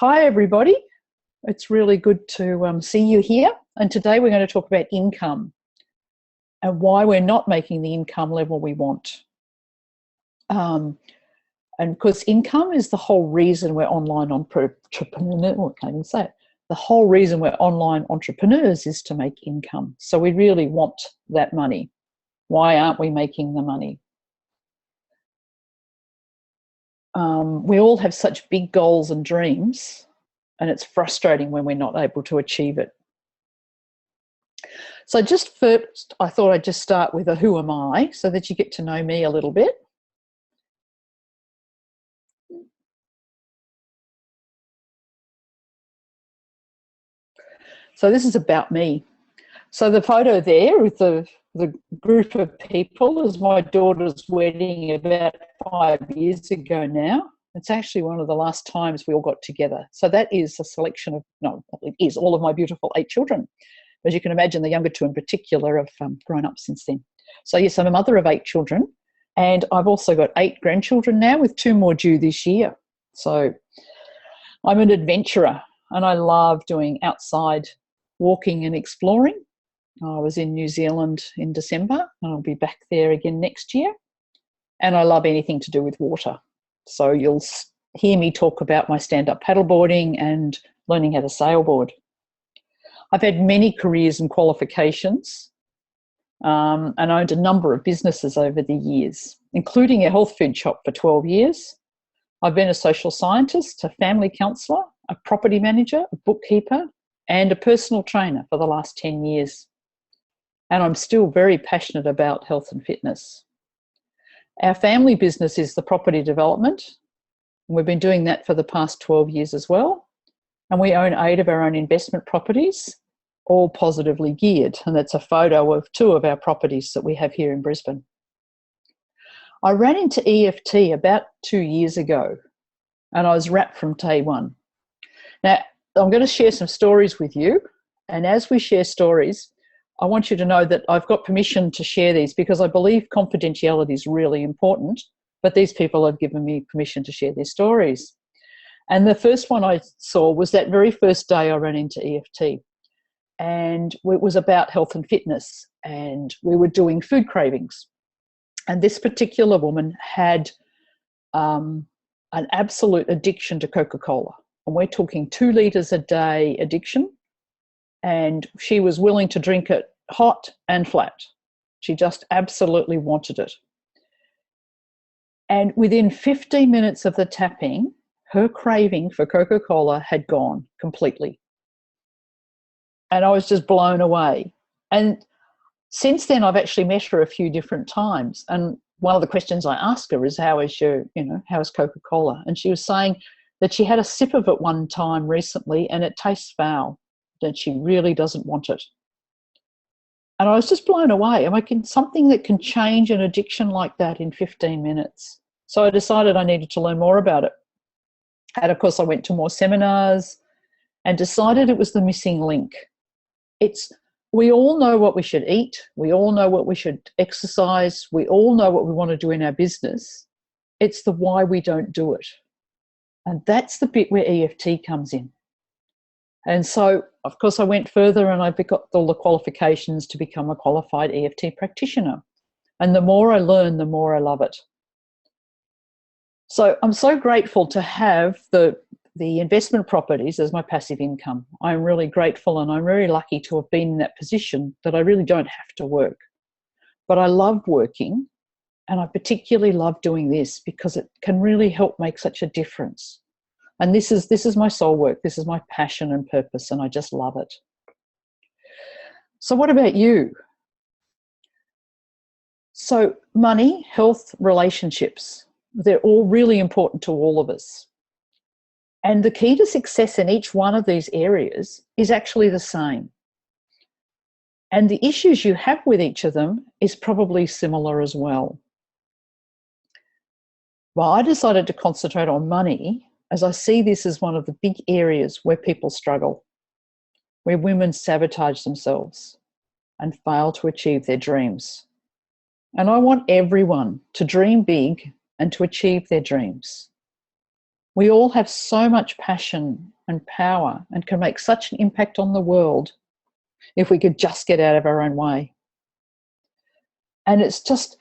Hi everybody, it's really good to see you here, and today we're going to talk about income and why we're not making the income level we want. And because income is the whole reason we're online entrepreneurs, I can't even say it. The whole reason we're online entrepreneurs is to make income. So we really want that money. Why aren't we making the money? We all have such big goals and dreams, and it's frustrating when we're not able to achieve it. So just first, I thought I'd just start with a who am I, so that you get to know me a little bit. So this is about me. So the photo there with the group of people is my daughter's wedding about 5 years ago now. It's actually one of the last times we all got together. So that is a selection of, no, it is all of my beautiful 8 children. As you can imagine, the younger 2 in particular have grown up since then. So yes, I'm a mother of 8 children, and I've also got 8 grandchildren now, with 2 more due this year. So I'm an adventurer, and I love doing outside walking and exploring. I was in New Zealand in December, and I'll be back there again next year. And I love anything to do with water. So you'll hear me talk about my stand-up paddleboarding and learning how to sailboard. I've had many careers and qualifications, and owned a number of businesses over the years, including a health food shop for 12 years. I've been a social scientist, a family counsellor, a property manager, a bookkeeper, and a personal trainer for the last 10 years. And I'm still very passionate about health and fitness. Our family business is the property development, and we've been doing that for the past 12 years as well. And we own 8 of our own investment properties, all positively geared. And that's a photo of 2 of our properties that we have here in Brisbane. I ran into EFT about 2 years ago, and I was wrapped from day one. Now, I'm going to share some stories with you. And as we share stories, I want you to know that I've got permission to share these because I believe confidentiality is really important, but these people have given me permission to share their stories. And the first one I saw was that very first day I ran into EFT, and it was about health and fitness, and we were doing food cravings. And this particular woman had an absolute addiction to Coca-Cola, and we're talking 2 litres a day addiction. And she was willing to drink it hot and flat. She just absolutely wanted it. And within 15 minutes of the tapping, her craving for Coca-Cola had gone completely. And I was just blown away. And since then, I've actually met her a few different times. And one of the questions I asked her is, how is Coca-Cola? And she was saying that she had a sip of it one time recently and it tastes foul, that she really doesn't want it. And I was just blown away. Something that can change an addiction like that in 15 minutes. So I decided I needed to learn more about it. And of course, I went to more seminars and decided it was the missing link. We all know what we should eat. We all know what we should exercise. We all know what we want to do in our business. It's the why we don't do it. And that's the bit where EFT comes in. And so, of course, I went further and I got all the qualifications to become a qualified EFT practitioner. And the more I learn, the more I love it. So I'm so grateful to have the investment properties as my passive income. I'm really grateful, and I'm very lucky to have been in that position that I really don't have to work. But I love working, and I particularly love doing this because it can really help make such a difference. And this is my soul work. This is my passion and purpose, and I just love it. So what about you? So money, health, relationships, they're all really important to all of us. And the key to success in each one of these areas is actually the same. And the issues you have with each of them is probably similar as well. Well, I decided to concentrate on money, as I see this as one of the big areas where people struggle, where women sabotage themselves and fail to achieve their dreams. And I want everyone to dream big and to achieve their dreams. We all have so much passion and power and can make such an impact on the world if we could just get out of our own way. And it's just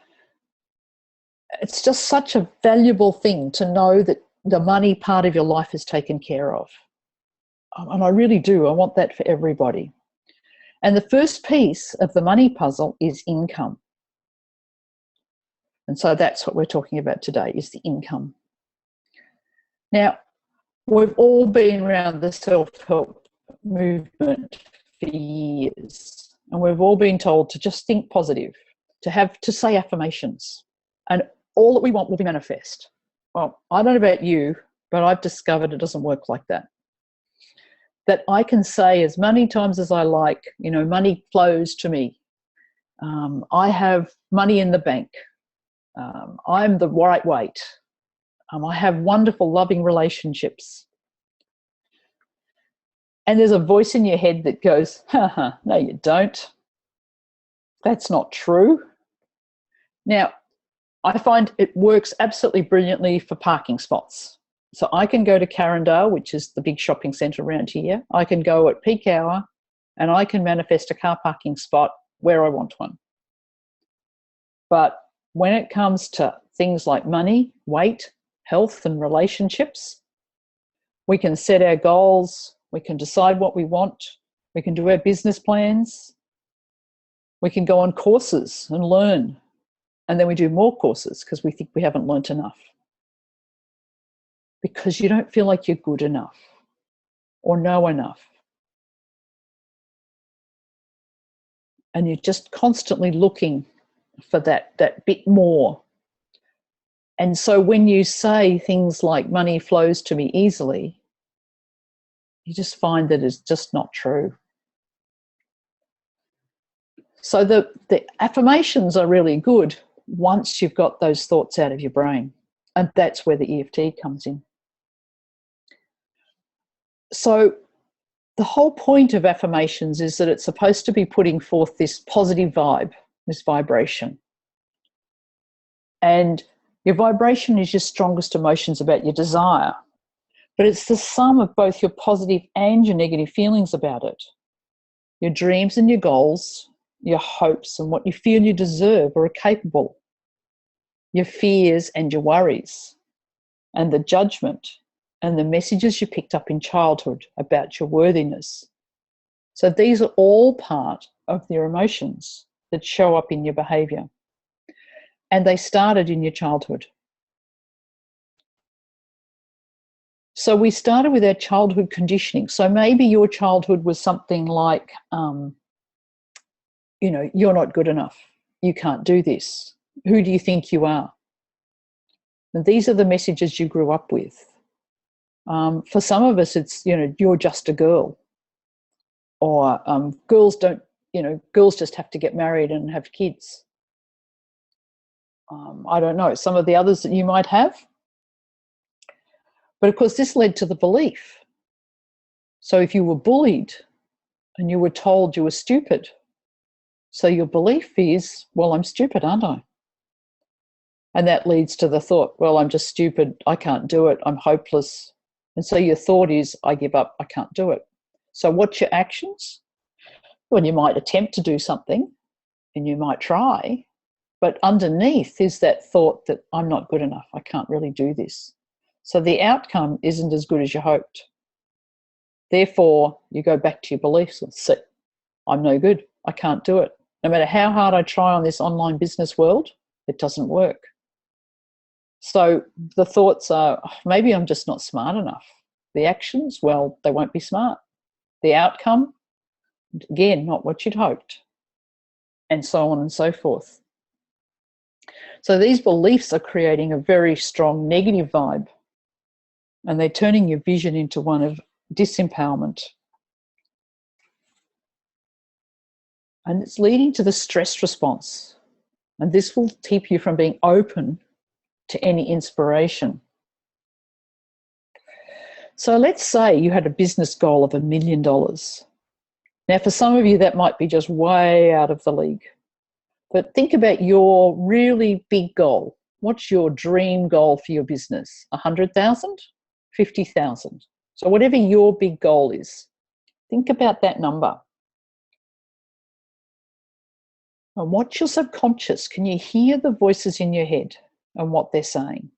such a valuable thing to know that the money part of your life is taken care of. And I really do. I want that for everybody. And the first piece of the money puzzle is income. And so that's what we're talking about today, is the income. Now, we've all been around the self-help movement for years, and we've all been told to just think positive, to say affirmations, and all that we want will be manifest. Well, I don't know about you, but I've discovered it doesn't work like that. That I can say as many times as I like, money flows to me. I have money in the bank. I'm the right weight. I have wonderful, loving relationships. And there's a voice in your head that goes, no, you don't. That's not true. Now, I find it works absolutely brilliantly for parking spots. So I can go to Carindale, which is the big shopping centre around here. I can go at peak hour and I can manifest a car parking spot where I want one. But when it comes to things like money, weight, health and relationships, we can set our goals, we can decide what we want, we can do our business plans, we can go on courses and learn, and then we do more courses because we think we haven't learnt enough. Because you don't feel like you're good enough or know enough. And you're just constantly looking for that bit more. And so when you say things like money flows to me easily, you just find that it's just not true. So the affirmations are really good once you've got those thoughts out of your brain. And that's where the EFT comes in. So the whole point of affirmations is that it's supposed to be putting forth this positive vibe, this vibration. And your vibration is your strongest emotions about your desire. But it's the sum of both your positive and your negative feelings about it. Your dreams and your goals, your hopes and what you feel you deserve or are capable. Your fears and your worries. And the judgment and the messages you picked up in childhood about your worthiness. So these are all part of your emotions that show up in your behaviour. And they started in your childhood. So we started with our childhood conditioning. So maybe your childhood was something like, you're not good enough. You can't do this. Who do you think you are? And these are the messages you grew up with. For some of us, it's, you're just a girl. Or girls just have to get married and have kids. I don't know, some of the others that you might have. But of course, this led to the belief. So if you were bullied and you were told you were stupid, so your belief is, well, I'm stupid, aren't I? And that leads to the thought, well, I'm just stupid, I can't do it, I'm hopeless. And so your thought is, I give up, I can't do it. So what's your actions? Well, you might attempt to do something and you might try, but underneath is that thought that I'm not good enough, I can't really do this. So the outcome isn't as good as you hoped. Therefore, you go back to your beliefs and say, I'm no good, I can't do it. No matter how hard I try on this online business world, it doesn't work. So the thoughts are, maybe I'm just not smart enough. The actions, well, they won't be smart. The outcome, again, not what you'd hoped. And so on and so forth. So these beliefs are creating a very strong negative vibe. And they're turning your vision into one of disempowerment. And it's leading to the stress response. And this will keep you from being open to any inspiration. So let's say you had a business goal of $1 million. Now, for some of you, that might be just way out of the league. But think about your really big goal. What's your dream goal for your business? 100,000? 50,000. So whatever your big goal is, think about that number. And watch your subconscious. Can you hear the voices in your head and what they're saying?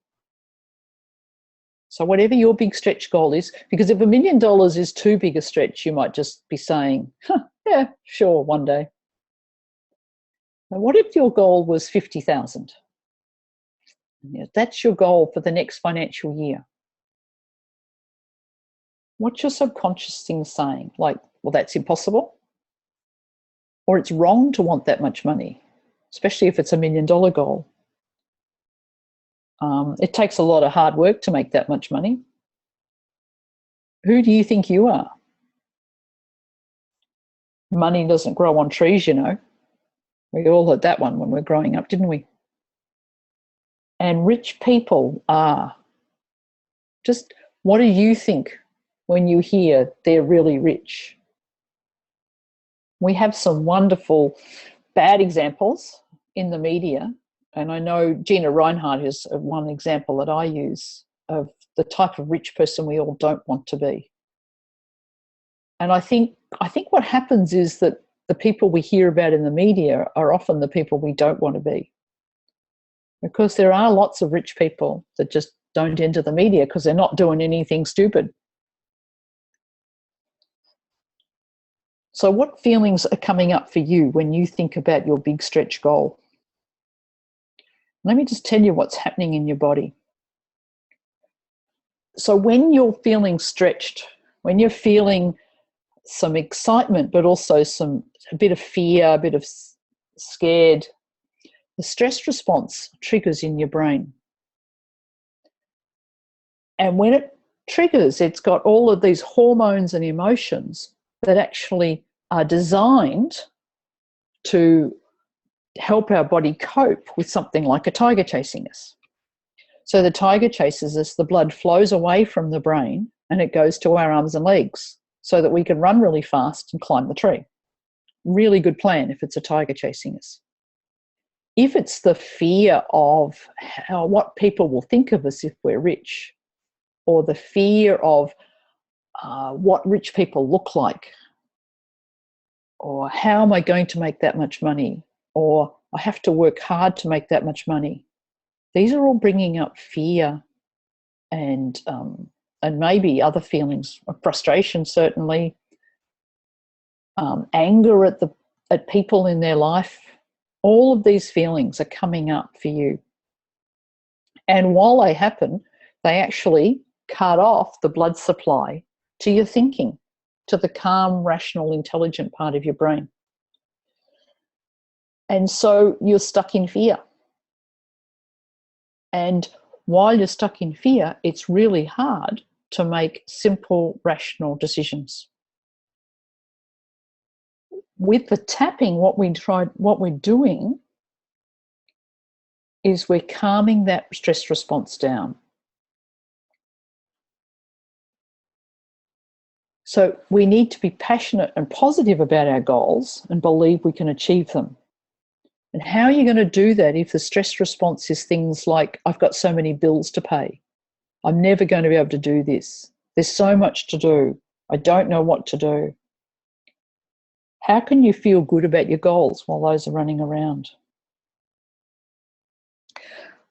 So whatever your big stretch goal is, because if $1 million is too big a stretch, you might just be saying, yeah, sure, one day. And what if your goal was 50,000? That's your goal for the next financial year. What's your subconscious thing saying? Like, well, that's impossible. Or it's wrong to want that much money, especially if it's $1 million goal. It takes a lot of hard work to make that much money. Who do you think you are? Money doesn't grow on trees, you know. We all heard that one when we were growing up, didn't we? And rich people are. Just what do you think when you hear they're really rich? We have some wonderful bad examples in the media. And I know Gina Reinhardt is one example that I use of the type of rich person we all don't want to be. And I think what happens is that the people we hear about in the media are often the people we don't want to be. Because there are lots of rich people that just don't enter the media because they're not doing anything stupid. So what feelings are coming up for you when you think about your big stretch goal? Let me just tell you what's happening in your body. So when you're feeling stretched, when you're feeling some excitement, but also a bit of fear, a bit of scared, the stress response triggers in your brain. And when it triggers, it's got all of these hormones and emotions that actually are designed to help our body cope with something like a tiger chasing us. So the tiger chases us, the blood flows away from the brain and it goes to our arms and legs so that we can run really fast and climb the tree. Really good plan if it's a tiger chasing us. If it's the fear of what people will think of us if we're rich, or the fear of what rich people look like, or how am I going to make that much money, or I have to work hard to make that much money. These are all bringing up fear and maybe other feelings of frustration, certainly, anger at people in their life. All of these feelings are coming up for you. And while they happen, they actually cut off the blood supply to your thinking, to the calm, rational, intelligent part of your brain. And so you're stuck in fear. And while you're stuck in fear, it's really hard to make simple, rational decisions. With the tapping, what we're doing is we're calming that stress response down. So we need to be passionate and positive about our goals and believe we can achieve them. And how are you going to do that if the stress response is things like, I've got so many bills to pay, I'm never going to be able to do this, there's so much to do, I don't know what to do? How can you feel good about your goals while those are running around?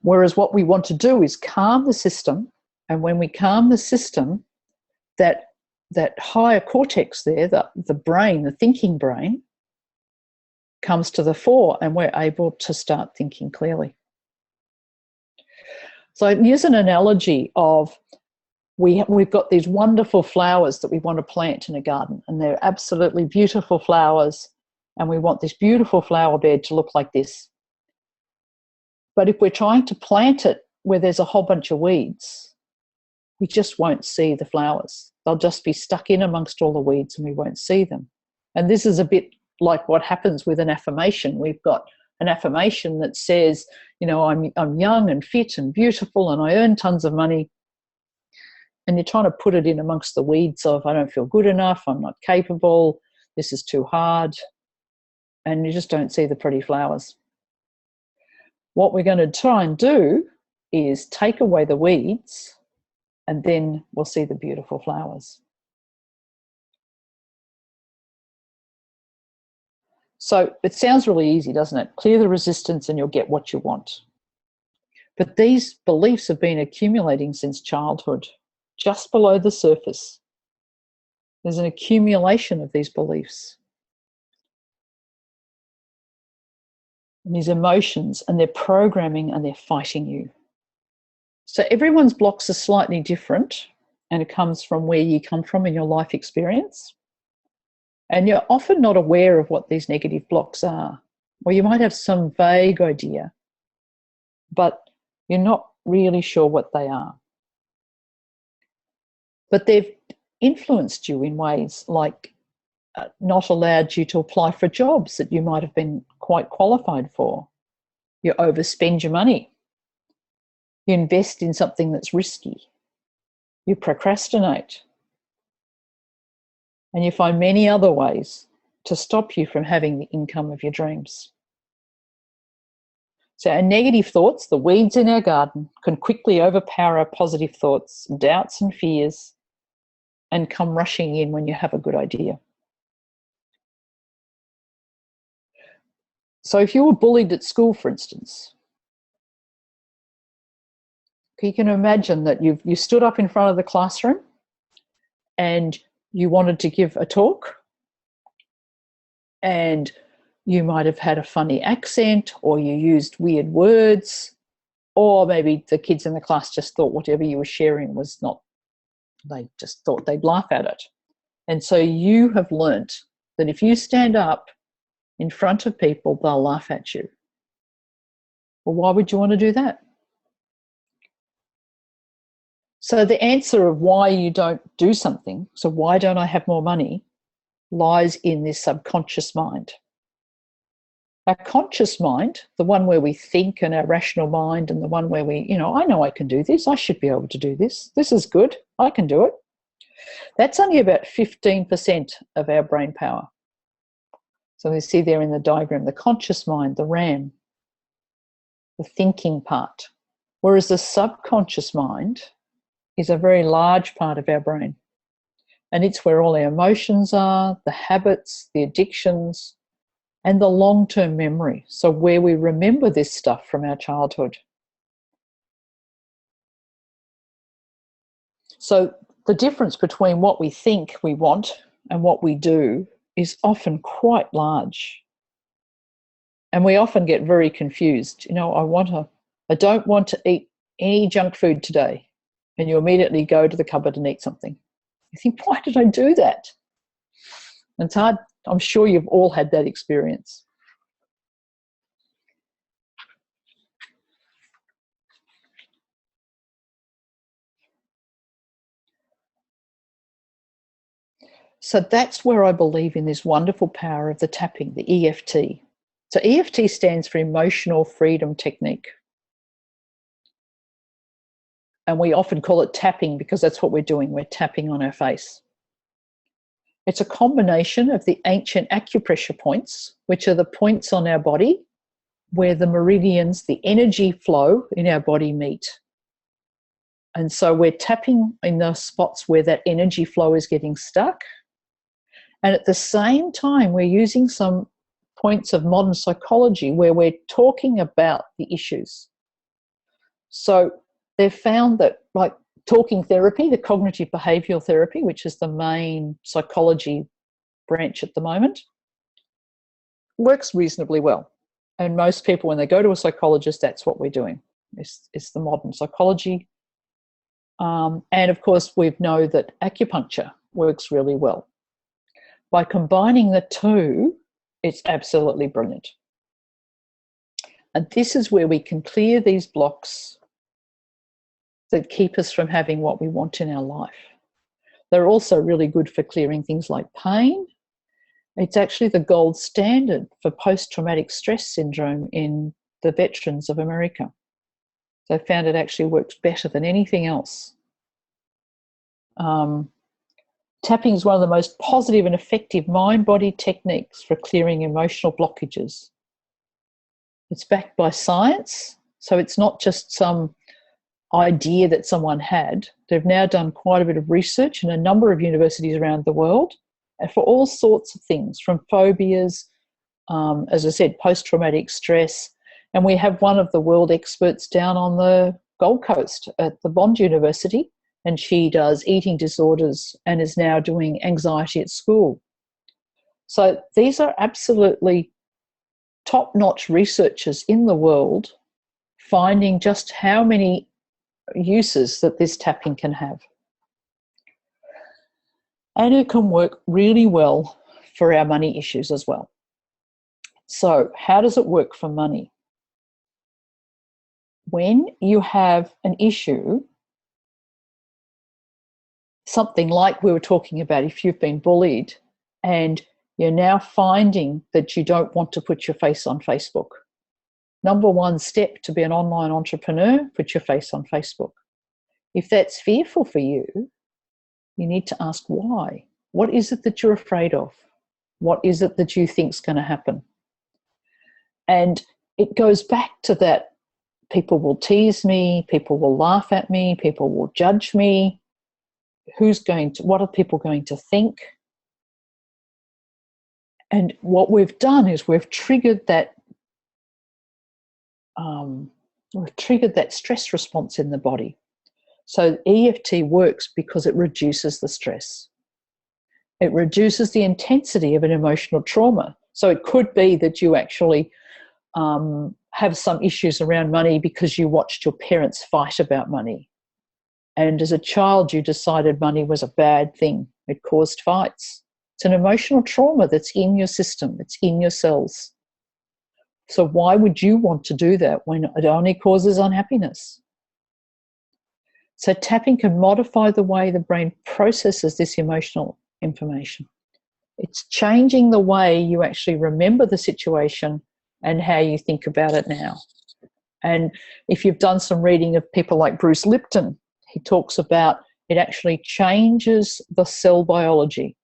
Whereas what we want to do is calm the system, and when we calm the system, that higher cortex there, the brain, the thinking brain, comes to the fore and we're able to start thinking clearly. So I use an analogy of we've got these wonderful flowers that we want to plant in a garden, and they're absolutely beautiful flowers, and we want this beautiful flower bed to look like this. But if we're trying to plant it where there's a whole bunch of weeds, we just won't see the flowers. They'll just be stuck in amongst all the weeds and we won't see them. And this is a bit like what happens with an affirmation. We've got an affirmation that says, you know, I'm young and fit and beautiful and I earn tons of money. And you're trying to put it in amongst the weeds of, I don't feel good enough, I'm not capable, this is too hard. And you just don't see the pretty flowers. What we're going to try and do is take away the weeds and then we'll see the beautiful flowers. So it sounds really easy, doesn't it? Clear the resistance and you'll get what you want. But these beliefs have been accumulating since childhood, just below the surface. There's an accumulation of these beliefs and these emotions, and they're programming and they're fighting you. So everyone's blocks are slightly different, and it comes from where you come from in your life experience. And you're often not aware of what these negative blocks are. Or you might have some vague idea, but you're not really sure what they are. But they've influenced you in ways like not allowed you to apply for jobs that you might have been quite qualified for. You overspend your money. You invest in something that's risky. You procrastinate. And you find many other ways to stop you from having the income of your dreams. So our negative thoughts, the weeds in our garden, can quickly overpower our positive thoughts, doubts and fears, and come rushing in when you have a good idea. So if you were bullied at school, for instance, you can imagine that you stood up in front of the classroom and you wanted to give a talk, and you might have had a funny accent, or you used weird words, or maybe the kids in the class just thought whatever you were sharing was not, they just thought they'd laugh at it. And so you have learnt that if you stand up in front of people, they'll laugh at you. Well, why would you want to do that? So the answer of why you don't do something, so why don't I have more money, lies in this subconscious mind. Our conscious mind, the one where we think, and our rational mind, and the one where we, I know I can do this, I should be able to do this, this is good, I can do it. That's only about 15% of our brain power. So we see there in the diagram, the conscious mind, the RAM, the thinking part, whereas the subconscious mind is a very large part of our brain. And it's where all our emotions are, the habits, the addictions, and the long-term memory. So where we remember this stuff from our childhood. So the difference between what we think we want and what we do is often quite large. And we often get very confused. I don't want to eat any junk food today. And you immediately go to the cupboard and eat something. You think, why did I do that? And it's hard. I'm sure you've all had that experience. So that's where I believe in this wonderful power of the tapping, the EFT. So EFT stands for Emotional Freedom Technique. And we often call it tapping because that's what we're doing. We're tapping on our face. It's a combination of the ancient acupressure points, which are the points on our body where the meridians, the energy flow in our body meet. And so we're tapping in the spots where that energy flow is getting stuck. And at the same time, we're using some points of modern psychology where we're talking about the issues. So they've found that, like talking therapy, the cognitive behavioural therapy, which is the main psychology branch at the moment, works reasonably well. And most people, when they go to a psychologist, that's what we're doing. It's the modern psychology. And of course, we know that acupuncture works really well. By combining the two, it's absolutely brilliant. And this is where we can clear these blocks that keep us from having what we want in our life. They're also really good for clearing things like pain. It's actually the gold standard for post-traumatic stress syndrome in the veterans of America. They found it actually works better than anything else. Tapping is one of the most positive and effective mind-body techniques for clearing emotional blockages. It's backed by science, so it's not just some idea that someone had. They've now done quite a bit of research in a number of universities around the world, and for all sorts of things, from phobias, as I said, post-traumatic stress. And we have one of the world experts down on the Gold Coast at the Bond University, and she does eating disorders and is now doing anxiety at school. So these are absolutely top-notch researchers in the world finding just how many uses that this tapping can have. And it can work really well for our money issues as well. So how does it work for money? When you have an issue, something like we were talking about, if you've been bullied and you're now finding that you don't want to put your face on Facebook. Number one step to be an online entrepreneur, put your face on Facebook. If that's fearful for you, you need to ask why. What is it that you're afraid of? What is it that you think is going to happen? And it goes back to that people will tease me, people will laugh at me, people will judge me. What are people going to think? And what we've done is we've triggered that stress response in the body. So EFT works because it reduces the stress. It reduces the intensity of an emotional trauma. So it could be that you actually have some issues around money because you watched your parents fight about money. And as a child, you decided money was a bad thing. It caused fights. It's an emotional trauma that's in your system. It's in your cells. So why would you want to do that when it only causes unhappiness? So tapping can modify the way the brain processes this emotional information. It's changing the way you actually remember the situation and how you think about it now. And if you've done some reading of people like Bruce Lipton, he talks about it actually changes the cell biology.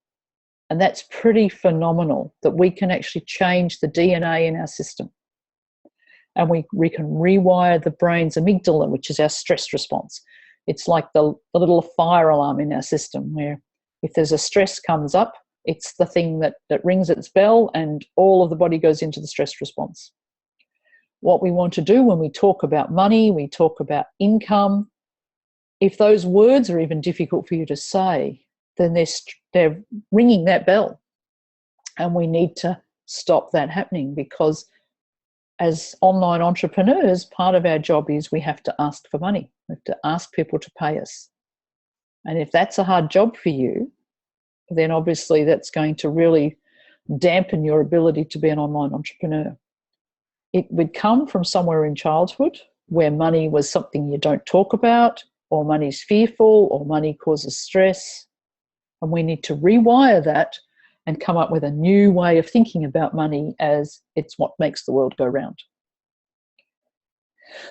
And that's pretty phenomenal, that we can actually change the DNA in our system. And we can rewire the brain's amygdala, which is our stress response. It's like the little fire alarm in our system, where if there's a stress comes up, it's the thing that rings its bell and all of the body goes into the stress response. What we want to do when we talk about money, we talk about income, if those words are even difficult for you to say, then they're ringing that bell. And we need to stop that happening, because as online entrepreneurs, part of our job is we have to ask for money. We have to ask people to pay us. And if that's a hard job for you, then obviously that's going to really dampen your ability to be an online entrepreneur. It would come from somewhere in childhood where money was something you don't talk about, or money's fearful, or money causes stress. And we need to rewire that and come up with a new way of thinking about money as it's what makes the world go round.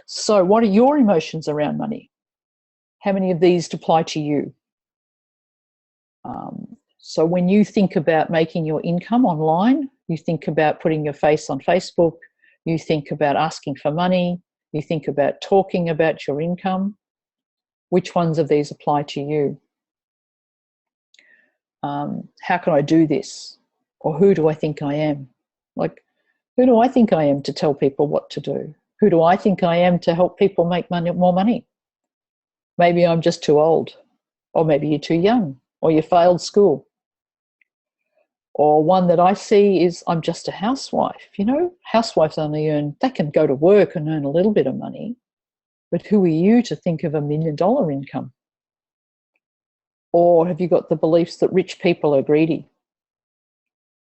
So what are your emotions around money? How many of these apply to you? So when you think about making your income online, you think about putting your face on Facebook, you think about asking for money, you think about talking about your income. Which ones of these apply to you? How can I do this? Or who do I think I am? Like, who do I think I am to tell people what to do? Who do I think I am to help people make more money? Maybe I'm just too old, or maybe you're too young, or you failed school. Or one that I see is I'm just a housewife. You know, housewives they can go to work and earn a little bit of money, but who are you to think of $1 million income? Or have you got the beliefs that rich people are greedy?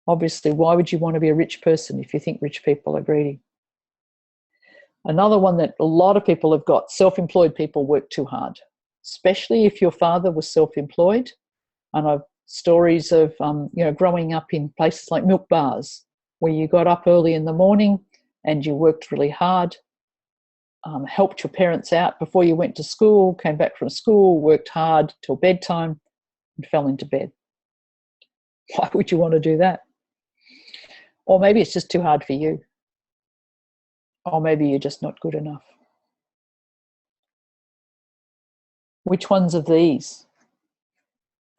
Obviously, why would you want to be a rich person if you think rich people are greedy? Another one that a lot of people have got, self-employed people work too hard, especially if your father was self-employed. And I've stories of, growing up in places like milk bars, where you got up early in the morning and you worked really hard, helped your parents out before you went to school, came back from school, worked hard till bedtime and fell into bed. Why would you want to do that? Or maybe it's just too hard for you. Or maybe you're just not good enough. Which ones of these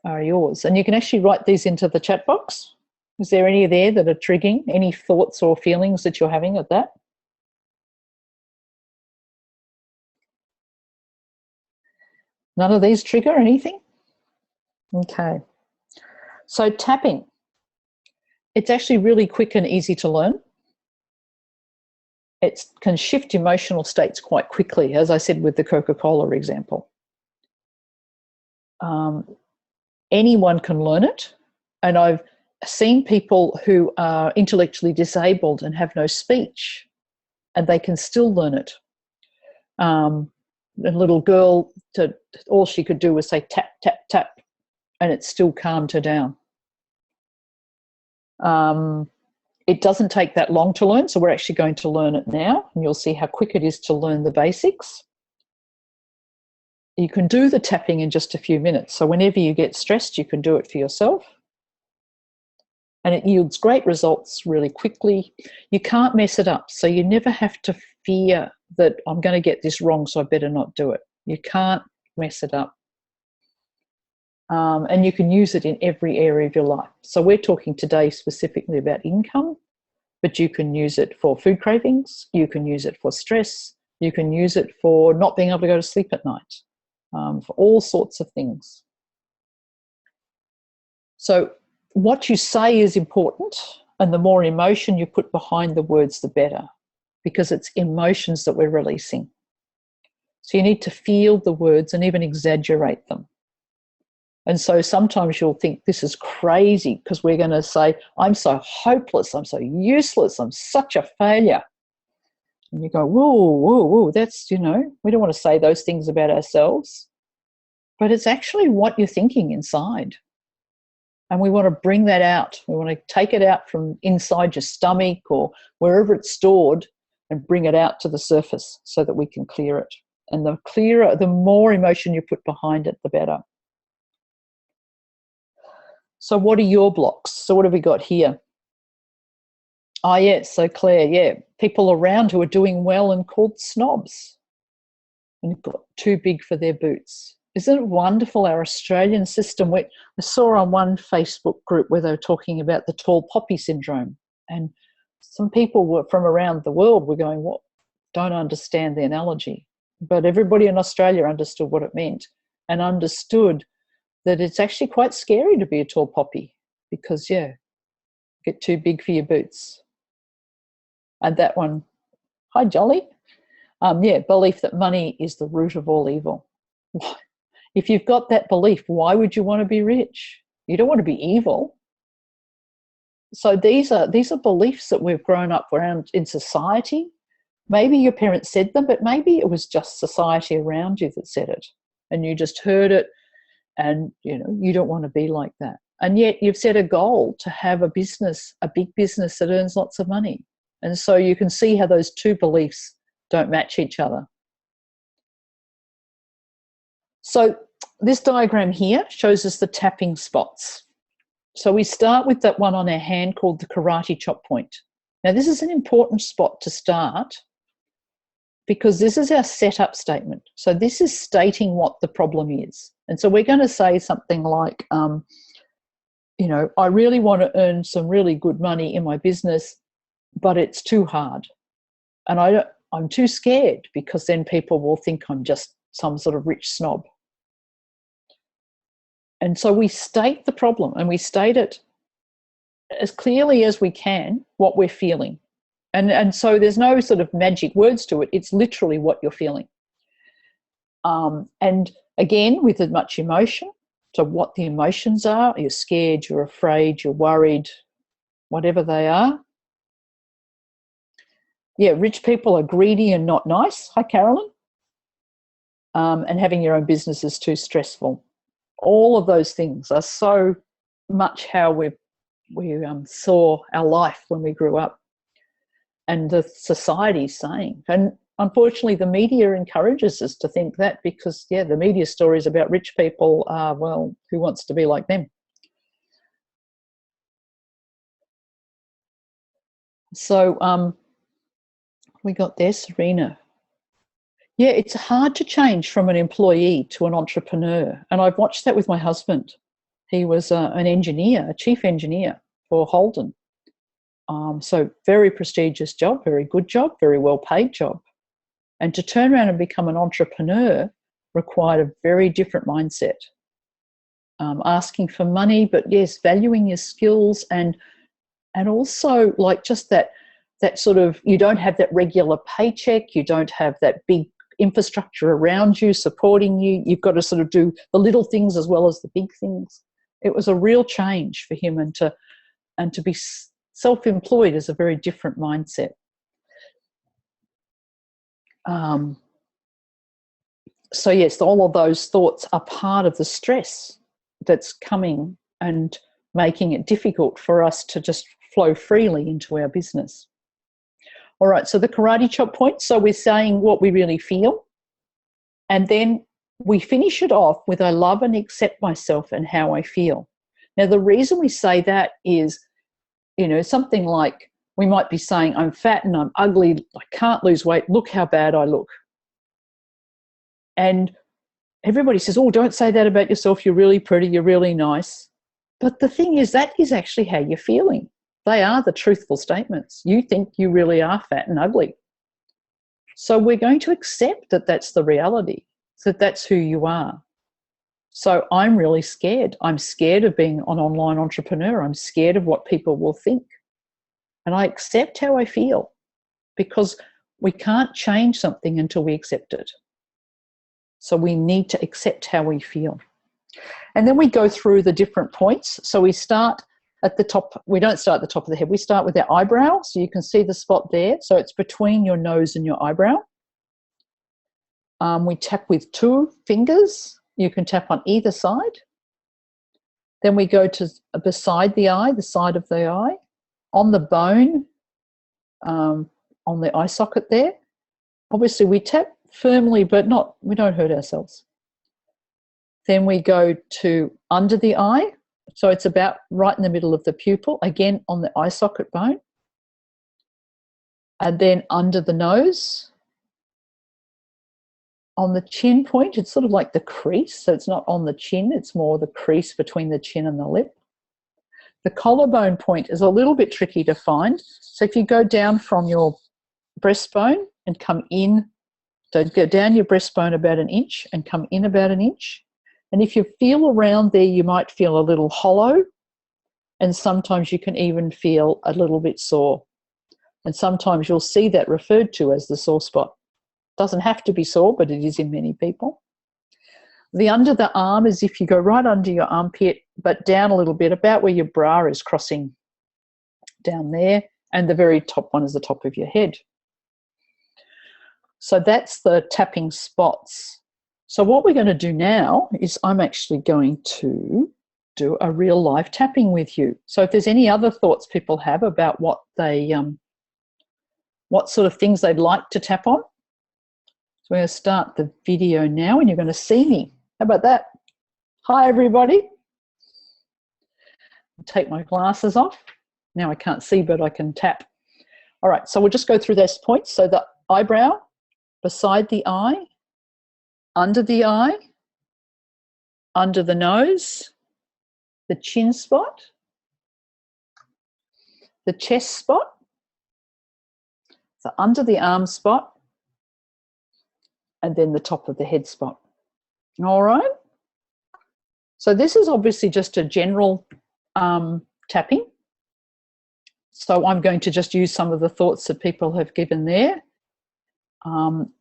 are yours? And you can actually write these into the chat box. Is there any there that are triggering any thoughts or feelings that you're having at that? None of these trigger anything? Okay. So tapping. It's actually really quick and easy to learn. It can shift emotional states quite quickly, as I said with the Coca-Cola example. Anyone can learn it. And I've seen people who are intellectually disabled and have no speech, and they can still learn it. A little girl, all she could do was say tap, tap, tap, and it still calmed her down. It doesn't take that long to learn, so we're actually going to learn it now, and you'll see how quick it is to learn the basics. You can do the tapping in just a few minutes, so whenever you get stressed, you can do it for yourself. And it yields great results really quickly. You can't mess it up, so you never have to fear that I'm going to get this wrong, so I better not do it. You can't mess it up. And you can use it in every area of your life. So we're talking today specifically about income, but you can use it for food cravings, you can use it for stress, you can use it for not being able to go to sleep at night, for all sorts of things. So what you say is important, and the more emotion you put behind the words, the better, because it's emotions that we're releasing. So you need to feel the words and even exaggerate them. And so sometimes you'll think this is crazy because we're going to say, I'm so hopeless, I'm so useless, I'm such a failure. And you go, whoa, whoa, whoa, that's, we don't want to say those things about ourselves. But it's actually what you're thinking inside. And we want to bring that out. We want to take it out from inside your stomach or wherever it's stored and bring it out to the surface so that we can clear it. And the clearer, the more emotion you put behind it, the better. So what are your blocks? So what have we got here? Oh, yes, so Claire, yeah. People around who are doing well and called snobs and got too big for their boots. Isn't it wonderful, our Australian system? I saw on one Facebook group where they were talking about the tall poppy syndrome, and some people were from around the world were going, what? Don't understand the analogy. But everybody in Australia understood what it meant and understood that it's actually quite scary to be a tall poppy because, yeah, get too big for your boots. And that one, hi, Jolly. Belief that money is the root of all evil. If you've got that belief, why would you want to be rich? You don't want to be evil. So these are beliefs that we've grown up around in society. Maybe your parents said them, but maybe it was just society around you that said it, and you just heard it, and you don't want to be like that. And yet you've set a goal to have a business, a big business that earns lots of money. And so you can see how those two beliefs don't match each other. So this diagram here shows us the tapping spots. So we start with that one on our hand called the karate chop point. Now this is an important spot to start because this is our setup statement. So this is stating what the problem is. And so we're going to say something like, I really want to earn some really good money in my business, but it's too hard. And I'm too scared because then people will think I'm just some sort of rich snob. And so we state the problem and we state it as clearly as we can, what we're feeling. And so there's no sort of magic words to it. It's literally what you're feeling. And again, with as much emotion, so what the emotions are, you're scared, you're afraid, you're worried, whatever they are. Yeah, rich people are greedy and not nice. Hi, Carolyn. And having your own business is too stressful. All of those things are so much how we saw our life when we grew up, and the society's saying. And unfortunately, the media encourages us to think that because, the media stories about rich people are, well, who wants to be like them? So we got there, Serena. Yeah, it's hard to change from an employee to an entrepreneur. And I've watched that with my husband. He was an engineer, a chief engineer for Holden. So very prestigious job, very good job, very well paid job. And to turn around and become an entrepreneur required a very different mindset. Asking for money, but yes, valuing your skills and also like just that sort of, you don't have that regular paycheck, you don't have that big infrastructure around you supporting you. You've got to sort of do the little things as well as the big things. It was a real change for him, and to be self-employed is a very different mindset. So yes, all of those thoughts are part of the stress that's coming and making it difficult for us to just flow freely into our business. All right, so the karate chop point. So we're saying what we really feel, and then we finish it off with I love and accept myself and how I feel. Now, the reason we say that is, something like we might be saying, I'm fat and I'm ugly, I can't lose weight, look how bad I look. And everybody says, oh, don't say that about yourself, you're really pretty, you're really nice. But the thing is, that is actually how you're feeling. They are the truthful statements. You think you really are fat and ugly. So we're going to accept that that's the reality, that that's who you are. So I'm really scared. I'm scared of being an online entrepreneur. I'm scared of what people will think. And I accept how I feel, because we can't change something until we accept it. So we need to accept how we feel. And then we go through the different points. So we start at the top. We don't start at the top of the head. We start with our eyebrow. So you can see the spot there. So it's between your nose and your eyebrow. We tap with 2 fingers. You can tap on either side. Then we go to beside the eye, the side of the eye, on the bone, on the eye socket there. Obviously, we tap firmly, but we don't hurt ourselves. Then we go to under the eye. So it's about right in the middle of the pupil, again on the eye socket bone. And then under the nose. On the chin point, it's sort of like the crease. So it's not on the chin, it's more the crease between the chin and the lip. The collarbone point is a little bit tricky to find. So if you go down from your breastbone and come in, so go down your breastbone about 1 inch and come in about 1 inch. And if you feel around there, you might feel a little hollow, and sometimes you can even feel a little bit sore. And sometimes you'll see that referred to as the sore spot. Doesn't have to be sore, but it is in many people. The under the arm is if you go right under your armpit, but down a little bit, about where your bra is crossing down there, and the very top one is the top of your head. So that's the tapping spots. So what we're going to do now is I'm actually going to do a real live tapping with you. So if there's any other thoughts people have about what sort of things they'd like to tap on. So we're going to start the video now, and you're going to see me. How about that? Hi, everybody. I'll take my glasses off. Now I can't see, but I can tap. All right, so we'll just go through those points. So the eyebrow, beside the eye, under the eye, under the nose, the chin spot, the chest spot, the under the arm spot, and then the top of the head spot. All right. So this is obviously just a general tapping. So I'm going to just use some of the thoughts that people have given there.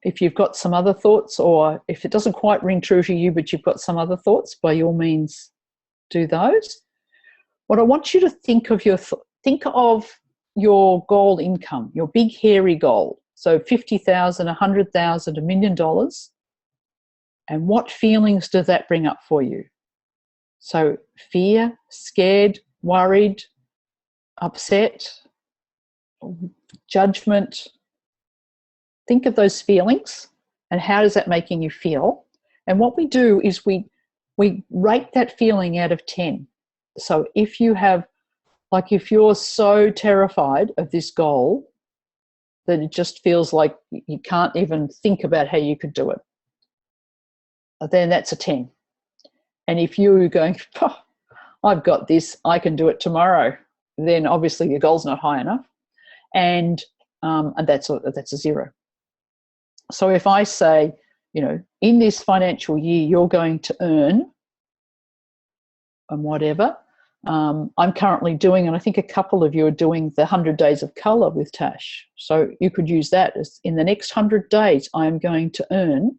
If you've got some other thoughts, or if it doesn't quite ring true to you, but you've got some other thoughts, by all means do those. What I want you to think of your goal income, your big hairy goal. So $50,000, $100,000, $1 million. And what feelings does that bring up for you? So fear, scared, worried, upset, judgment. Think of those feelings and how is that making you feel? And what we do is we rate that feeling out of 10. So if you have, like if you're so terrified of this goal, that it just feels like you can't even think about how you could do it, then that's a 10. And if you're going, oh, I've got this, I can do it tomorrow, then obviously your goal's not high enough, and that's a 0. So if I say, you know, in this financial year you're going to earn and whatever, I'm currently doing, and I think a couple of you are doing the 100 days of colour with Tash. So you could use that as, in the next 100 days, I'm going to earn,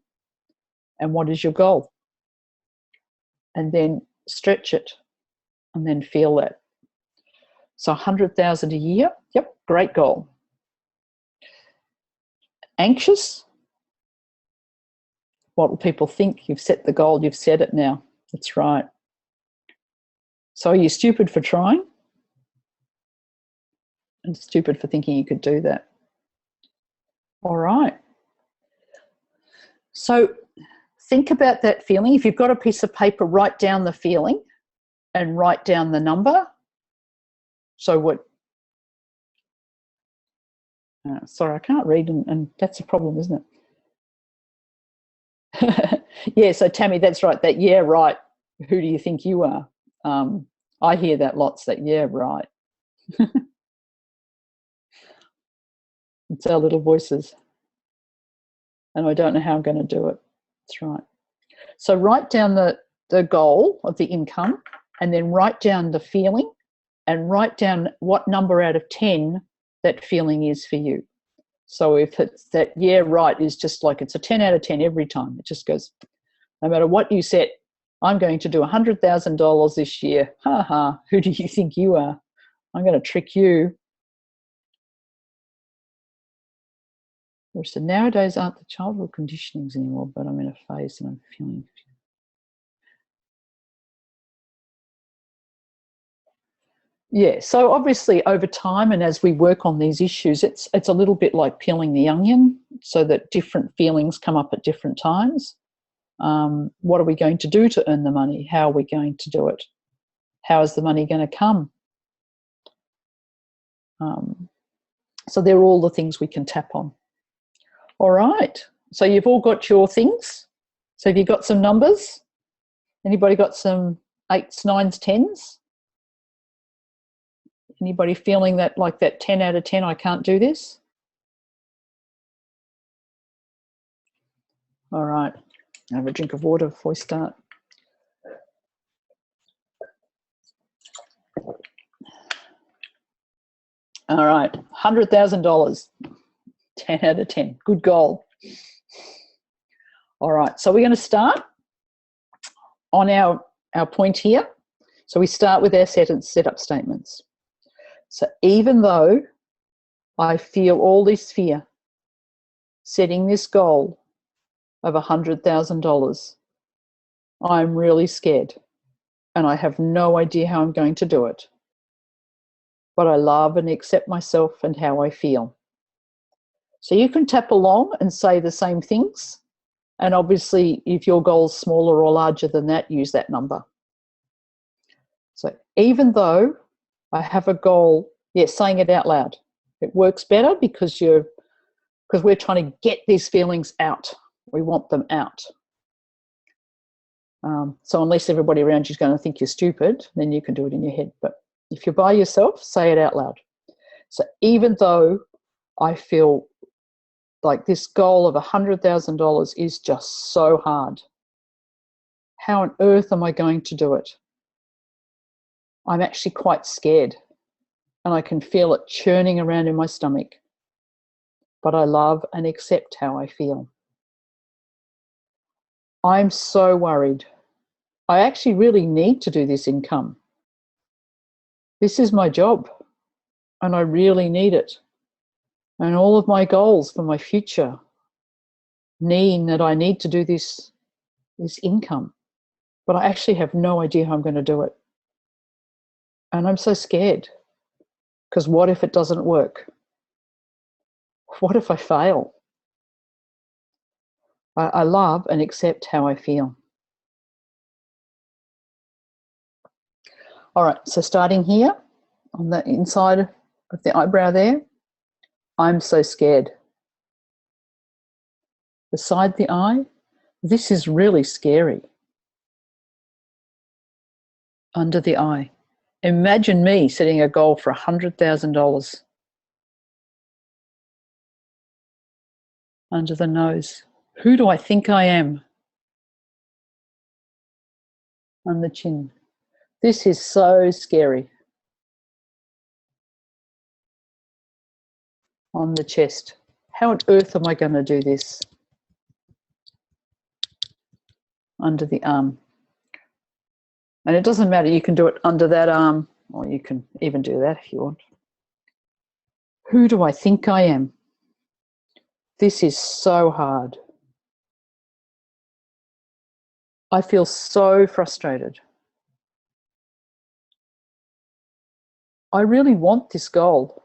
and what is your goal? And then stretch it and then feel that. So 100,000 a year, yep, great goal. Anxious? What will people think? You've set the goal, you've set it now. That's right. So are you stupid for trying? And stupid for thinking you could do that. All right. So think about that feeling. If you've got a piece of paper, write down the feeling and write down the number. So what? Sorry, I can't read, and that's a problem, isn't it? Yeah, so Tammy, that's right. That, yeah, right. Who do you think you are? I hear that lots, that, yeah, right. It's our little voices. And I don't know how I'm going to do it. That's right. So write down the goal of the income, and then write down the feeling, and write down what number out of 10 that feeling is for you. So if it's that, yeah, right, is just like it's a 10 out of 10 every time. It just goes, no matter what you set, I'm going to do $100,000 this year. Ha ha, who do you think you are? I'm going to trick you. So nowadays aren't the childhood conditionings anymore, but I'm in a phase and I'm feeling. Yeah, so obviously over time and as we work on these issues, it's a little bit like peeling the onion, so that different feelings come up at different times. What are we going to do to earn the money? How are we going to do it? How is the money going to come? So they're all the things we can tap on. All right, so you've all got your things. So have you got some numbers? Anybody got some 8s, 9s, 10s? Anybody feeling that, like that 10 out of 10, I can't do this? All right, have a drink of water before we start. All right, $100,000, 10 out of 10, good goal. All right, so we're going to start on our point here. So we start with our set-up statements. So even though I feel all this fear, setting this goal of $100,000, I'm really scared and I have no idea how I'm going to do it. But I love and accept myself and how I feel. So you can tap along and say the same things. And obviously, if your goal's smaller or larger than that, use that number. So even though I have a goal, yes, saying it out loud. It works better because we're trying to get these feelings out. We want them out. So unless everybody around you is going to think you're stupid, then you can do it in your head. But if you're by yourself, say it out loud. So even though I feel like this goal of $100,000 is just so hard, how on earth am I going to do it? I'm actually quite scared and I can feel it churning around in my stomach. But I love and accept how I feel. I'm so worried. I actually really need to do this income. This is my job and I really need it. And all of my goals for my future mean that I need to do this income. But I actually have no idea how I'm going to do it. And I'm so scared because what if it doesn't work? What if I fail? I love and accept how I feel. All right, so starting here on the inside of the eyebrow there, I'm so scared. Beside the eye, this is really scary. Under the eye. Imagine me setting a goal for $100,000. Under the nose. Who do I think I am? On the chin. This is so scary. On the chest. How on earth am I going to do this? Under the arm. And it doesn't matter, you can do it under that arm, or you can even do that if you want. Who do I think I am? This is so hard. I feel so frustrated. I really want this goal,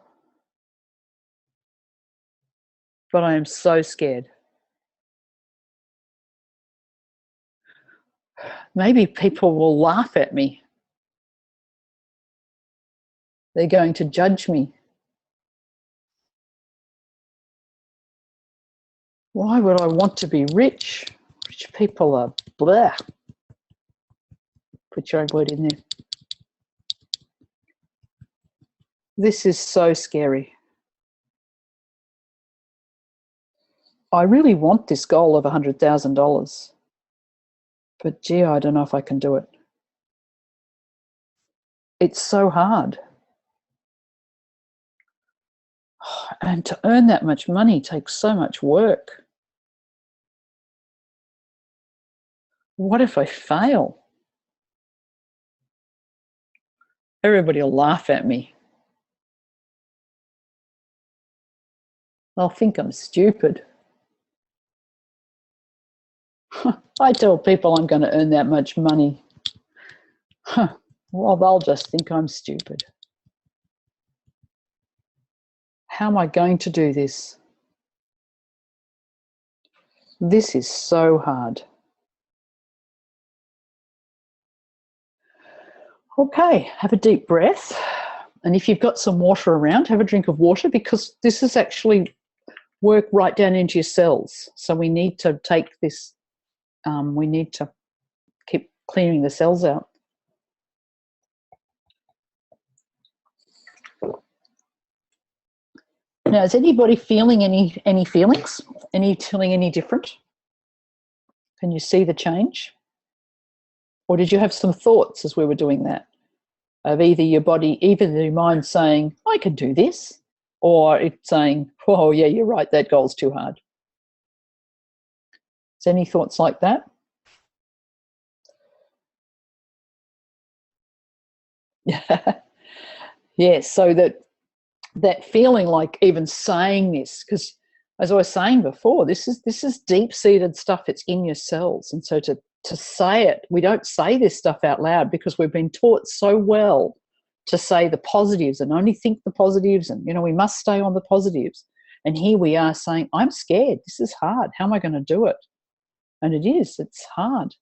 but I am so scared. Maybe people will laugh at me. They're going to judge me. Why would I want to be rich? Rich people are blah. Put your own word in there. This is so scary. I really want this goal of $100,000. But gee, I don't know if I can do it. It's so hard. And to earn that much money takes so much work. What if I fail? Everybody will laugh at me. They'll think I'm stupid. I tell people I'm going to earn that much money. Well, they'll just think I'm stupid. How am I going to do this? This is so hard. Okay, have a deep breath. And if you've got some water around, have a drink of water, because this is actually work right down into your cells. So we need to take this, we need to keep clearing the cells out. Now, is anybody feeling any feelings? Feeling any different? Can you see the change? Or did you have some thoughts as we were doing that? Of either your body, even your mind saying, I can do this, or it's saying, oh yeah, you're right, that goal's too hard. Is any thoughts like that? Yes, so that feeling like even saying this, because as I was saying before, this is deep-seated stuff. It's in your cells. And so to say it, we don't say this stuff out loud because we've been taught so well to say the positives and only think the positives, and we must stay on the positives. And here we are saying, I'm scared, this is hard, how am I going to do it? And it's hard.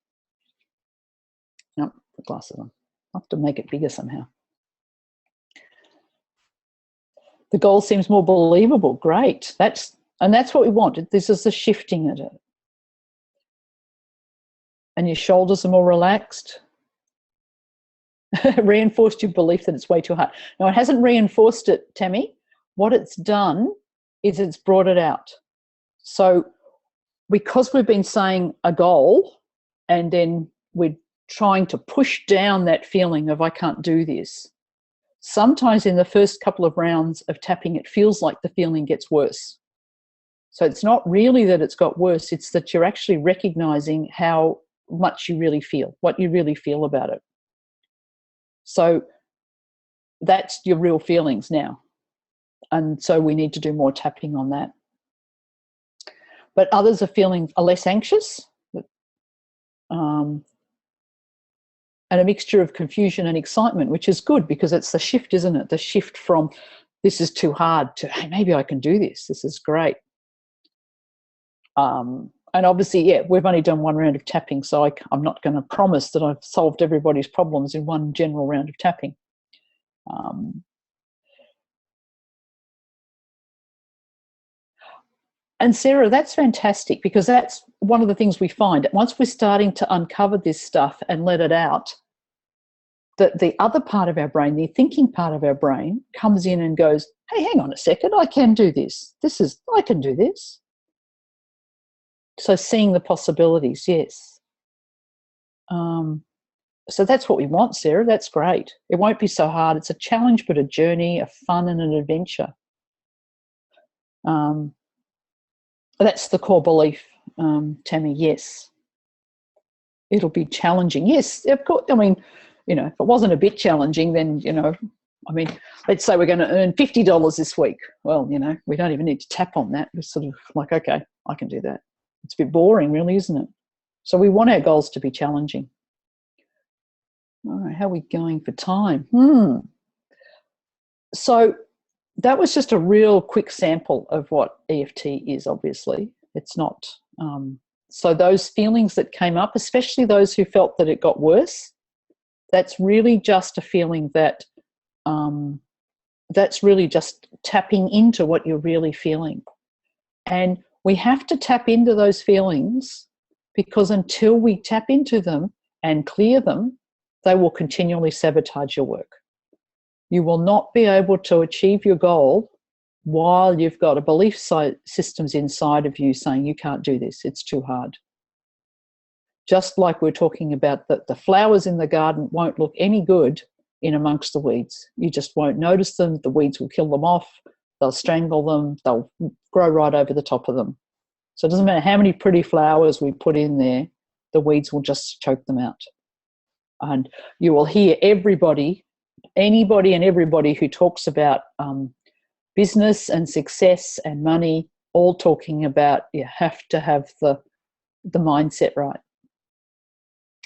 No, put glasses on. I have to make it bigger somehow. The goal seems more believable. Great. That's what we want. This is the shifting at it. And your shoulders are more relaxed. Reinforced your belief that it's way too hard. No, it hasn't reinforced it, Tammy. What it's done is it's brought it out. So because we've been saying a goal and then we're trying to push down that feeling of I can't do this, sometimes in the first couple of rounds of tapping, it feels like the feeling gets worse. So it's not really that it's got worse, it's that you're actually recognizing how much you really feel, what you really feel about it. So that's your real feelings now. And so we need to do more tapping on that. But others are less anxious, and a mixture of confusion and excitement, which is good because it's the shift, isn't it? The shift from this is too hard to, hey, maybe I can do this. This is great. And obviously, yeah, we've only done one round of tapping, so I'm not going to promise that I've solved everybody's problems in one general round of tapping. And Sarah, that's fantastic, because that's one of the things we find. Once we're starting to uncover this stuff and let it out, that the other part of our brain, the thinking part of our brain, comes in and goes, hey, hang on a second, I can do this. I can do this. So seeing the possibilities, yes. So that's what we want, Sarah. That's great. It won't be so hard. It's a challenge, but a journey, a fun and an adventure. That's the core belief, Tammy, yes. It'll be challenging. Yes, of course. I mean, if it wasn't a bit challenging, then, let's say we're going to earn $50 this week. Well, we don't even need to tap on that. We're sort of like, okay, I can do that. It's a bit boring, really, isn't it? So we want our goals to be challenging. All right, how are we going for time? So that was just a real quick sample of what EFT is, obviously. It's not. So those feelings that came up, especially those who felt that it got worse, that's really just a feeling that, that's really just tapping into what you're really feeling. And we have to tap into those feelings, because until we tap into them and clear them, they will continually sabotage your work. You will not be able to achieve your goal while you've got a belief systems inside of you saying you can't do this, it's too hard. Just like we're talking about that the flowers in the garden won't look any good in amongst the weeds. You just won't notice them. The weeds will kill them off. They'll strangle them. They'll grow right over the top of them. So it doesn't matter how many pretty flowers we put in there, the weeds will just choke them out. And you will hear anybody and everybody who talks about business and success and money all talking about you have to have the mindset right.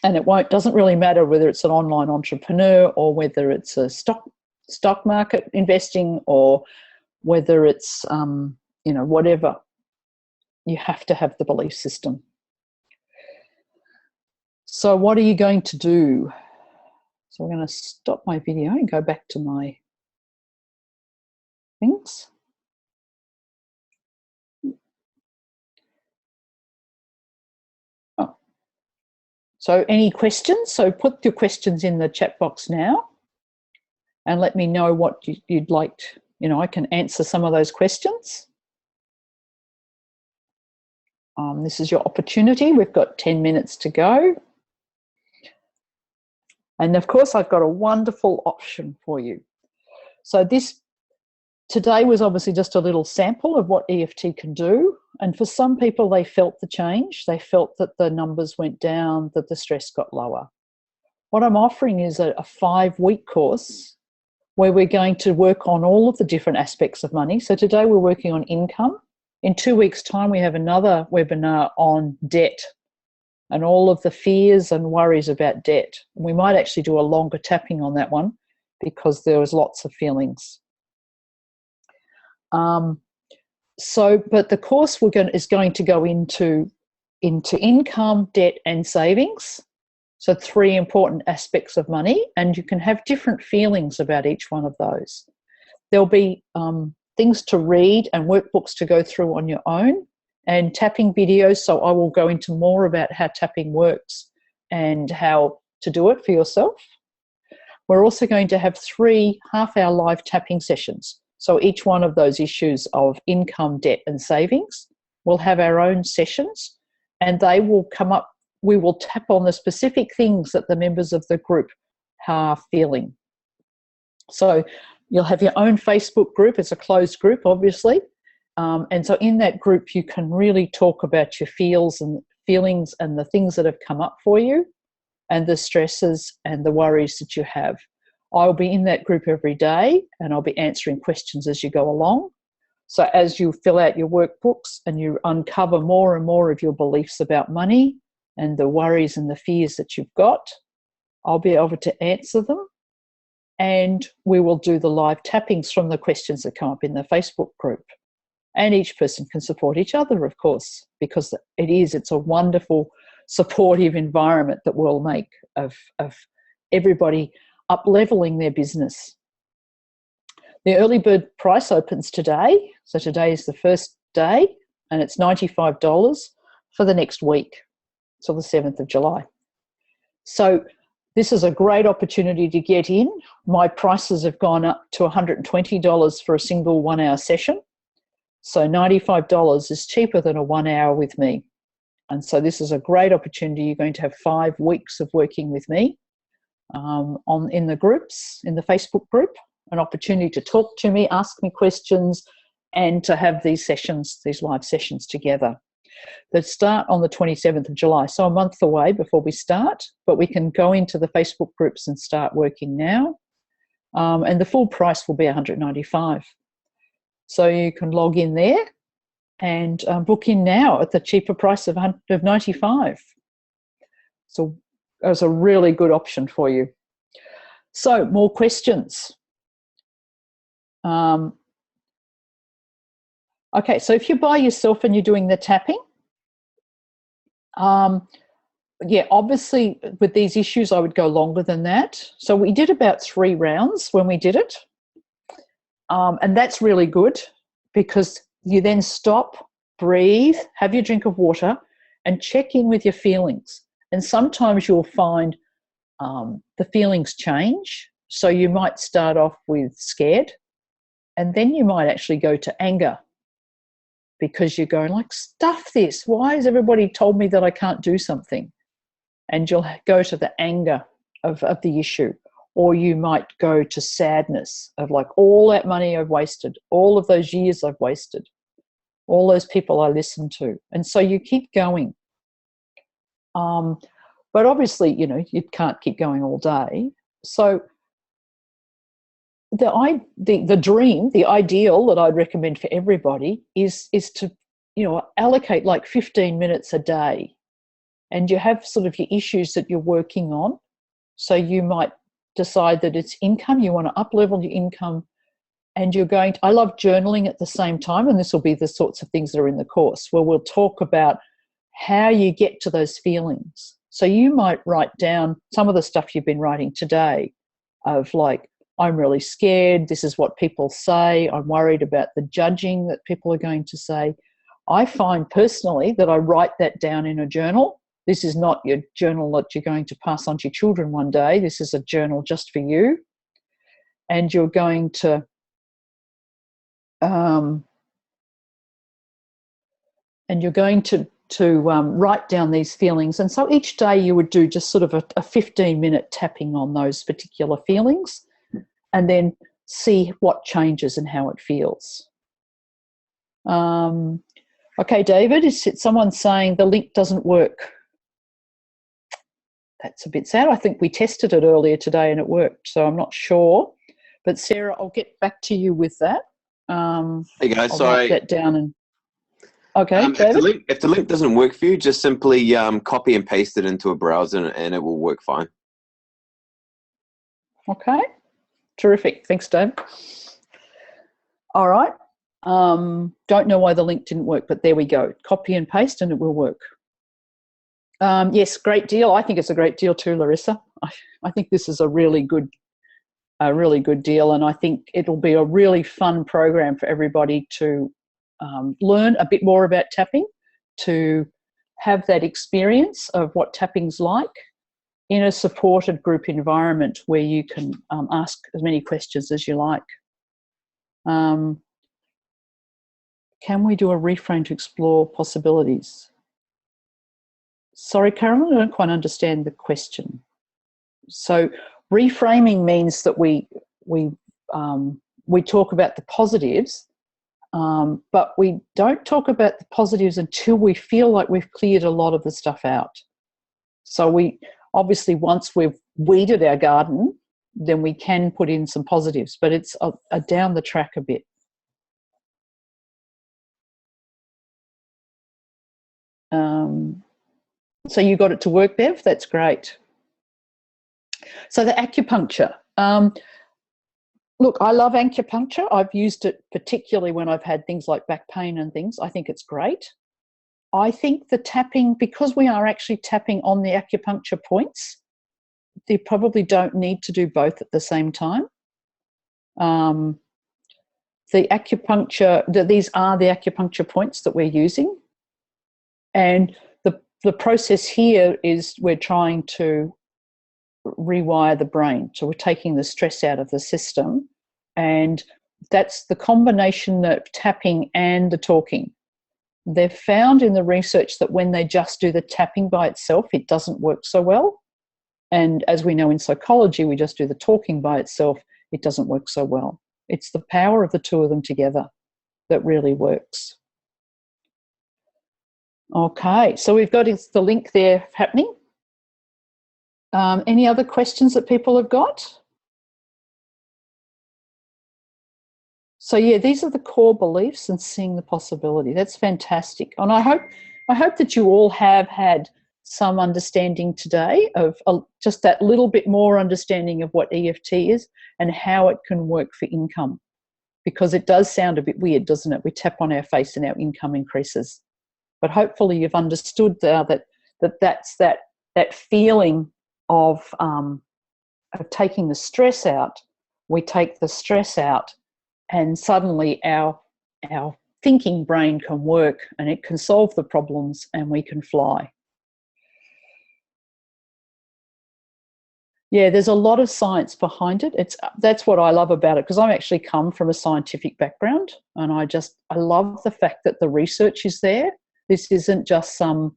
And it doesn't really matter whether it's an online entrepreneur or whether it's a stock market investing or whether it's whatever. You have to have the belief system. So what are you going to do? So we're going to stop my video and go back to my things. Oh. So any questions? So put your questions in the chat box now and let me know what you'd like. I can answer some of those questions. This is your opportunity. We've got 10 minutes to go. And of course, I've got a wonderful option for you. So today was obviously just a little sample of what EFT can do. And for some people, they felt the change. They felt that the numbers went down, that the stress got lower. What I'm offering is a 5-week course where we're going to work on all of the different aspects of money. So today we're working on income. In 2 weeks' time, we have another webinar on debt and all of the fears and worries about debt. We might actually do a longer tapping on that one because there was lots of feelings. But the course is going to go into income, debt, and savings. So 3 important aspects of money, and you can have different feelings about each one of those. There'll be things to read and workbooks to go through on your own, and tapping videos. So I will go into more about how tapping works and how to do it for yourself. We're also going to have 3 half-hour live tapping sessions. So each one of those issues of income, debt, and savings will have our own sessions, and they will come up. We will tap on the specific things that the members of the group are feeling. So you'll have your own Facebook group. It's a closed group, obviously. And so in that group, you can really talk about your feelings and the things that have come up for you and the stresses and the worries that you have. I'll be in that group every day and I'll be answering questions as you go along. So as you fill out your workbooks and you uncover more and more of your beliefs about money and the worries and the fears that you've got, I'll be able to answer them. And we will do the live tappings from the questions that come up in the Facebook group. And each person can support each other, of course, because it's a wonderful, supportive environment that we'll make of everybody up-leveling their business. The early bird price opens today. So today is the first day. and it's $95 for the next week till the 7th of July. So this is a great opportunity to get in. My prices have gone up to $120 for a single 1 hour session. So $95 is cheaper than a 1 hour with me. And so this is a great opportunity. You're going to have 5 weeks of working with me in the groups, in the Facebook group, an opportunity to talk to me, ask me questions, and to have these sessions, these live sessions together. That start on the 27th of July, so a month away before we start, but we can go into the Facebook groups and start working now. And the full price will be $195. So you can log in there and book in now at the cheaper price of $95. So that's a really good option for you. So more questions. Okay, so if you're by yourself and you're doing the tapping, yeah, obviously with these issues, I would go longer than that. So we did about 3 rounds when we did it. And that's really good because you then stop, breathe, have your drink of water and check in with your feelings. And sometimes you'll find the feelings change. So you might start off with scared and then you might actually go to anger because you're going like, stuff this. Why has everybody told me that I can't do something? And you'll go to the anger of the issue. Or you might go to sadness of like all that money I've wasted, all of those years I've wasted, all those people I listened to. And so you keep going. But obviously, you know, you can't keep going all day. So the dream, the ideal that I'd recommend for everybody is to, you know, allocate like 15 minutes a day. And you have sort of your issues that you're working on. So you might decide that it's income, you want to up-level your income, and you're going to, I love journaling at the same time, and this will be the sorts of things that are in the course where we'll talk about how you get to those feelings. So you might write down some of the stuff you've been writing today of like, I'm really scared, this is what people say, I'm worried about the judging that people are going to say. I find personally that I write that down in a journal. This is not your journal that you're going to pass on to your children one day. This is a journal just for you. And you're going to write down these feelings. And so each day you would do just sort of a 15-minute tapping on those particular feelings and then see what changes and how it feels. Okay, David, is someone saying the link doesn't work? That's a bit sad. I think we tested it earlier today and it worked, so I'm not sure. But Sarah, I'll get back to you with that. Hey guys, I'll sorry. write that down and okay, David? If the link doesn't work for you, just simply copy and paste it into a browser and it will work fine. Okay, terrific. Thanks, Dave. All right. Don't know why the link didn't work, but there we go. Copy and paste and it will work. Yes, great deal. I think it's a great deal too, Larissa. I think this is a really good deal, and I think it'll be a really fun program for everybody to learn a bit more about tapping, to have that experience of what tapping's like in a supported group environment where you can ask as many questions as you like. Can we do a reframe to explore possibilities? Sorry, Carolyn, I don't quite understand the question. So reframing means that we talk about the positives, but we don't talk about the positives until we feel like we've cleared a lot of the stuff out. So we obviously, once we've weeded our garden, then we can put in some positives, but it's a down the track a bit. So you got it to work, Bev? That's great. So the acupuncture. Look, I love acupuncture. I've used it particularly when I've had things like back pain and things. I think it's great. I think the tapping, because we are actually tapping on the acupuncture points, they probably don't need to do both at the same time. the acupuncture, these are the acupuncture points that we're using. And the process here is we're trying to rewire the brain. So we're taking the stress out of the system, and that's the combination of tapping and the talking. They've found in the research that when they just do the tapping by itself, it doesn't work so well. And as we know in psychology, we just do the talking by itself, it doesn't work so well. It's the power of the two of them together that really works. Okay, so we've got the link there happening. Any other questions that people have got? So yeah, these are the core beliefs and seeing the possibility. That's fantastic. And I hope that you all have had some understanding today of just that little bit more understanding of what EFT is and how it can work for income. Because it does sound a bit weird, doesn't it? We tap on our face and our income increases. But hopefully you've understood now that's that feeling of taking the stress out. We take the stress out, and suddenly our thinking brain can work, and it can solve the problems, and we can fly. Yeah, there's a lot of science behind it. That's what I love about it, because I actually come from a scientific background, and I love the fact that the research is there. This isn't just some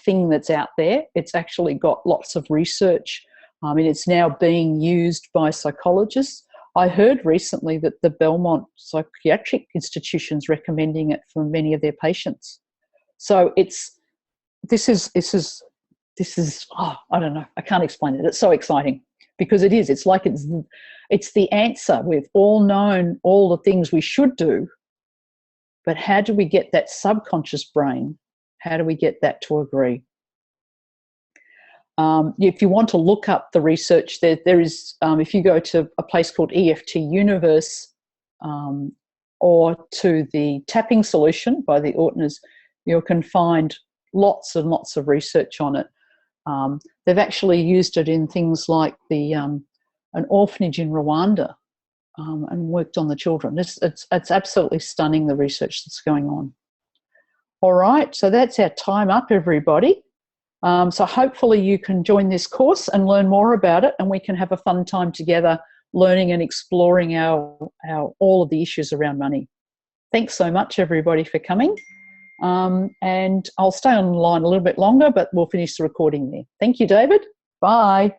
thing that's out there. It's actually got lots of research. I mean, it's now being used by psychologists. I heard recently that the Belmont Psychiatric Institution's recommending it for many of their patients. So this is I don't know, I can't explain it. It's so exciting because it is. It's like it's the answer. We've all known all the things we should do, but how do we get that subconscious brain? How do we get that to agree? If you want to look up the research, there is, if you go to a place called EFT Universe or to the tapping solution by the Ortners, you can find lots and lots of research on it. They've actually used it in things like an orphanage in Rwanda and worked on the children. It's absolutely stunning, the research that's going on. All right, so that's our time up, everybody. So hopefully you can join this course and learn more about it, and we can have a fun time together learning and exploring all of the issues around money. Thanks so much, everybody, for coming. And I'll stay online a little bit longer, but we'll finish the recording there. Thank you, David. Bye.